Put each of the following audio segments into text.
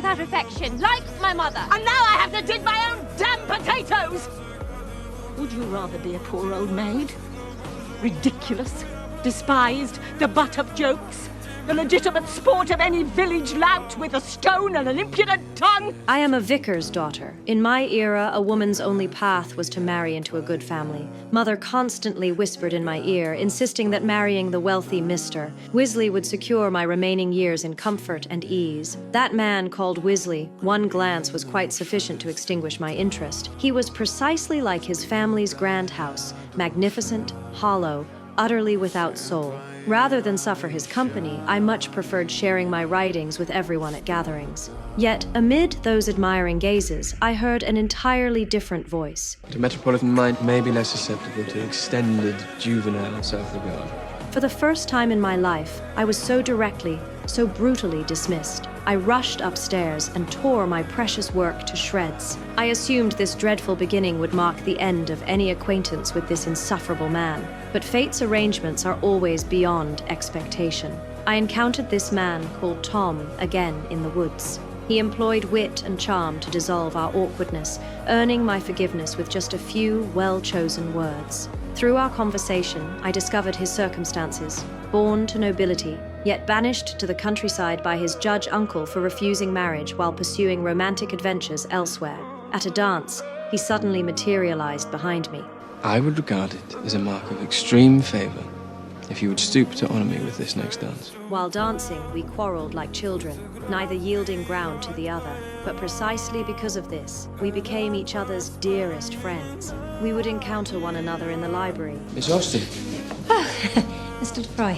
without affection, like my mother. And now I have to dig my own damn potatoes! Would you rather be a poor old maid? Ridiculous, despised, the butt of jokes, the legitimate sport of any village lout with a stone and an impudent tongue? I am a vicar's daughter. In my era, a woman's only path was to marry into a good family. Mother constantly whispered in my ear, insisting that marrying the wealthy Mr. Weasley would secure my remaining years in comfort and ease. That man called Weasley, one glance was quite sufficient to extinguish my interest. He was precisely like his family's grand house, magnificent, hollow, utterly without soul. Rather than suffer his company, I much preferred sharing my writings with everyone at gatherings. Yet, amid those admiring gazes, I heard an entirely different voice. The metropolitan mind may be less susceptible to extended juvenile self-regard. For the first time in my life, I was so directly, so brutally dismissed. I rushed upstairs and tore my precious work to shreds. I assumed this dreadful beginning would mark the end of any acquaintance with this insufferable man. But fate's arrangements are always beyond expectation. I encountered this man called Tom again in the woods. He employed wit and charm to dissolve our awkwardness, earning my forgiveness with just a few well-chosen words. Through our conversation, I discovered his circumstances. Born to nobility, yet banished to the countryside by his judge uncle for refusing marriage while pursuing romantic adventures elsewhere. At a dance, he suddenly materialized behind me. I would regard it as a mark of extreme favor if you would stoop to honor me with this next dance. While dancing, we quarreled like children, neither yielding ground to the other. But precisely because of this, we became each other's dearest friends. We would encounter one another in the library. Miss Austen. Mr. Lefroy.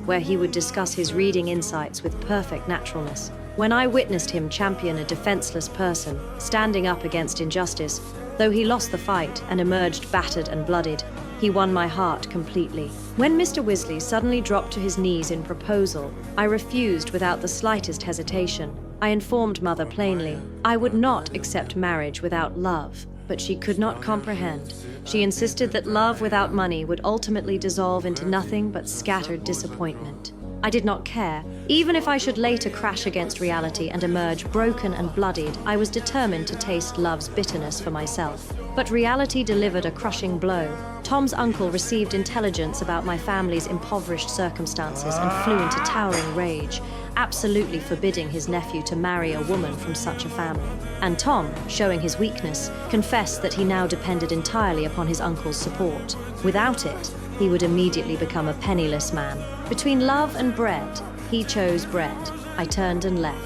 Where he would discuss his reading insights with perfect naturalness. When I witnessed him champion a defenseless person, standing up against injustice, though he lost the fight and emerged battered and bloodied, he won my heart completely. When Mr. Weasley suddenly dropped to his knees in proposal, I refused without the slightest hesitation. I informed Mother plainly, I would not accept marriage without love, but she could not comprehend. She insisted that love without money would ultimately dissolve into nothing but scattered disappointment. I did not care. Even if I should later crash against reality and emerge broken and bloodied, I was determined to taste love's bitterness for myself. But reality delivered a crushing blow. Tom's uncle received intelligence about my family's impoverished circumstances and flew into towering rage, absolutely forbidding his nephew to marry a woman from such a family. And Tom, showing his weakness, confessed that he now depended entirely upon his uncle's support. Without it, he would immediately become a penniless man. Between love and bread, he chose bread. I turned and left.